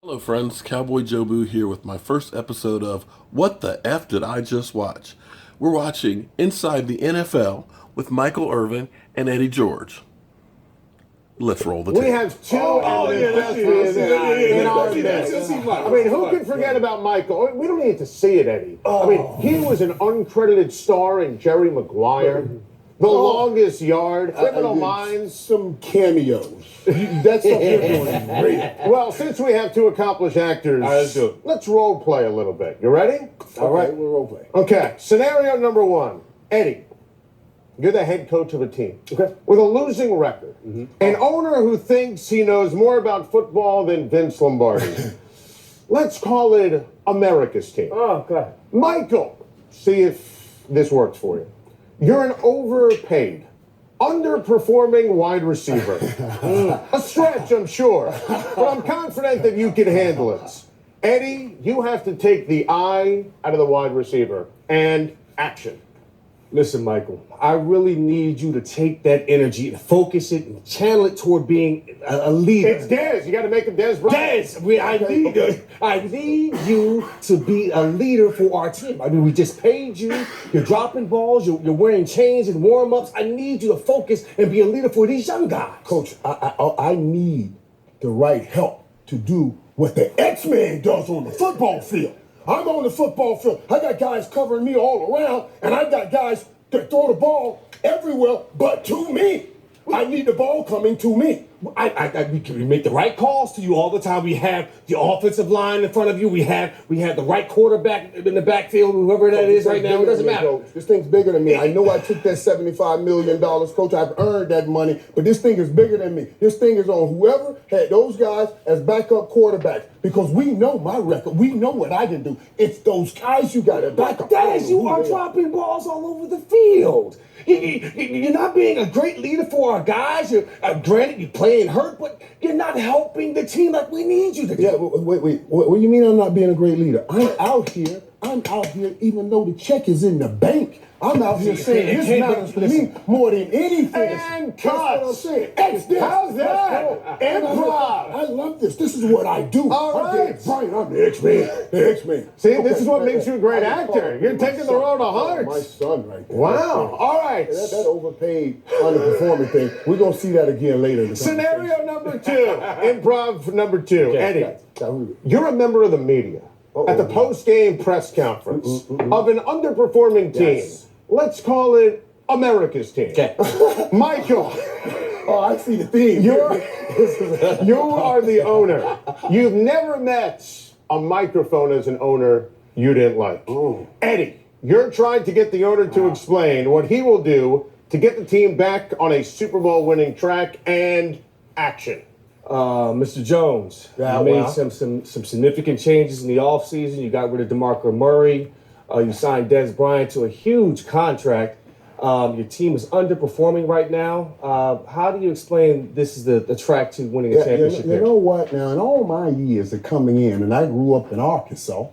Hello, friends. Cowboy Jobu here with my first episode of What the F Did I Just Watch? We're watching Inside the NFL with Michael Irvin and Eddie George. Let's roll the tape. We have two in our midst. I mean, who can forget about Michael? We don't need to see it, Eddie. I mean, he was an uncredited star in Jerry Maguire, The Longest Yard, Criminal Minds. Some cameos. That's what you're doing. Great. Well, since we have two accomplished actors, let's role play a little bit. You ready? All right, we'll role play. Okay, scenario number one. Eddie, you're the head coach of a team. Okay. With a losing record. An owner who thinks he knows more about football than Vince Lombardi. Let's call it America's team. Oh, God. Michael, see if this works for you. You're an overpaid, underperforming wide receiver. A stretch, I'm sure, but I'm confident that you can handle it. Eddie, you have to take the eye out of the wide receiver. And action. Listen, Michael, I really need you to take that energy and focus it and channel it toward being a leader. It's Dez. You got to make him Dez Bryant. Dez, I need you to be a leader for our team. I mean, we just paid you. You're dropping balls. You're wearing chains and warm-ups. I need you to focus and be a leader for these young guys. Coach, I need the right help to do what the X-Men does on the football field. I'm on the football field. I got guys covering me all around, and I got guys that throw the ball everywhere but to me. I need the ball coming to me. We make the right calls to you all the time. We have the offensive line in front of you. We have the right quarterback in the backfield, whoever that is right now. It doesn't matter. Coach. This thing's bigger than me. I know I took that $75 million, Coach. I've earned that money, but this thing is bigger than me. This thing is on whoever had those guys as backup quarterbacks, because we know my record. We know what I can do. It's those guys you got to back up. Dez, you are dropping balls all over the field. You're not being a great leader for our guys. Granted, you're playing hurt, but you're not helping the team like we need you to do. Yeah, wait. What do you mean I'm not being a great leader? I'm out here even though the check is in the bank. I'm out here saying this matters to me more than anything. And That's what I'm saying. How's that? Improv. I love this. This is what I do. All right. I'm the X-Man. The X-Man. See, this is what makes you a great actor. You're taking the road to heart. My son right there. Wow. All right. That overpaid, underperforming thing, we're going to see that again later in the Scenario number two. Improv number two. Eddie, conversation. you're a member of the media at the post-game press conference of an underperforming team. Yes. Let's call it America's team. Okay. Michael, Oh, I see the theme. you are the owner. You've never met a microphone as an owner you didn't like. Eddie, you're trying to get the owner to explain what he will do to get the team back on a Super Bowl winning track, and action. Mr. Jones, you made some significant changes in the offseason. You got rid of DeMarco Murray. You signed Dez Bryant to a huge contract. Your team is underperforming right now. How do you explain this is the track to winning a championship you here? know what? Now, in all my years of coming in, and I grew up in Arkansas,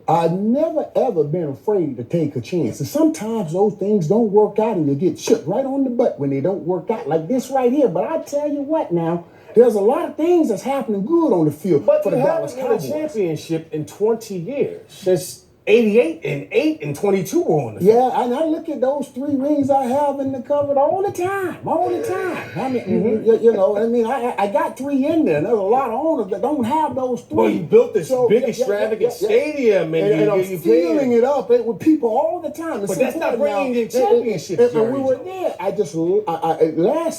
I've never, ever been afraid to take a chance. And sometimes those things don't work out and you get shook right on the butt when they don't work out, like this right here. But I tell you what now, there's a lot of things that's happening good on the field for the Dallas But you haven't Cowboys. won a championship in 20 years. Since 88 and 8 and 22 were on the field. Yeah, and I look at those 3 rings I have in the cupboard all the time. I mean, you know, I mean, I got 3 in there. And there's a lot of owners that don't have those 3. Well, you built this big, extravagant stadium, and I'm filling it up with people all the time. But that's not bringing you championships. And we were there.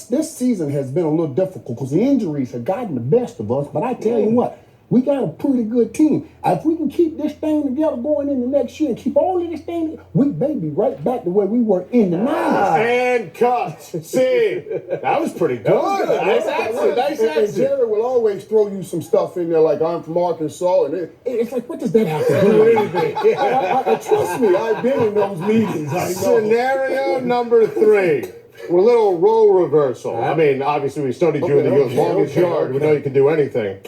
This season has been a little difficult because the injuries have gotten the best of us. But I tell you what, we got a pretty good team. If we can keep this thing together going into next year and keep all of this thing, we may be right back to where we were in the 90s. And cut. See, that was pretty good. Nice accent. And Jerry will always throw you some stuff in there like I'm from Arkansas. And it's like, what does that have to do with anything? Trust me, I've been in those meetings. I know. Scenario number 3. We're a little role reversal. I mean, obviously we studied you in the longest yard. We know you can do anything.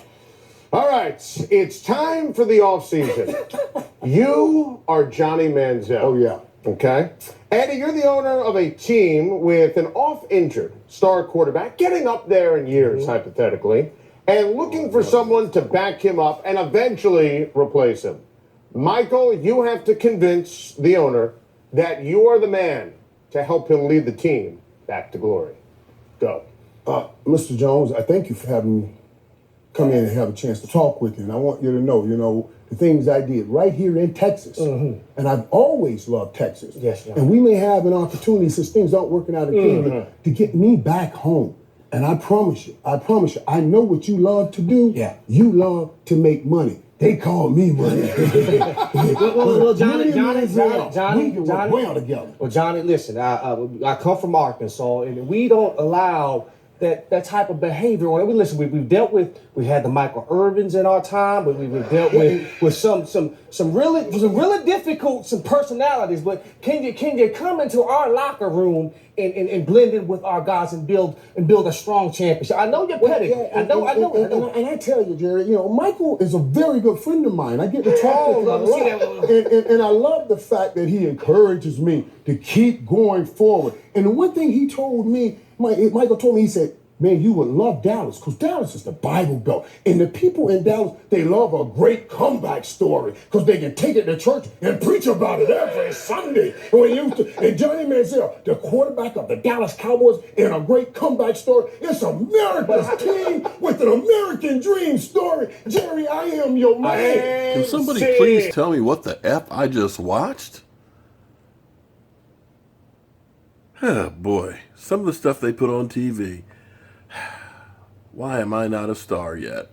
All right, it's time for the offseason. You are Johnny Manziel. Oh, yeah. Okay? Eddie, you're the owner of a team with an off-injured star quarterback, getting up there in years, hypothetically, and looking for someone to back him up and eventually replace him. Michael, you have to convince the owner that you are the man to help him lead the team back to glory. Go. Mr. Jones, I thank you for having me come in and have a chance to talk with you. And I want you to know, the things I did right here in Texas. And I've always loved Texas. Yes, yeah. And we may have an opportunity, since things aren't working out again, to get me back home. And I promise you, I know what you love to do. Yeah. You love to make money. They call me money. Well, Johnny, we can work Johnny, well together. Well, Johnny, listen, I come from Arkansas, and we don't allow that type of behavior. We've dealt with, we had the Michael Irvins in our time, but we've dealt with some really difficult, some personalities. But can you come into our locker room and blend in with our guys and build a strong championship? I know you're petty. I know. And I tell you, Jerry, Michael is a very good friend of mine. I get to talk to him a lot. And I love the fact that he encourages me to keep going forward. And the one thing he told me, Michael told me, he said, man, you would love Dallas, because Dallas is the Bible Belt. And the people in Dallas, they love a great comeback story, because they can take it to church and preach about it every Sunday. And Johnny Manziel, the quarterback of the Dallas Cowboys, in a great comeback story. It's America's team with an American dream story. Jerry, I am your man. Can somebody please tell me what the F I just watched? Oh boy, some of the stuff they put on TV. Why am I not a star yet?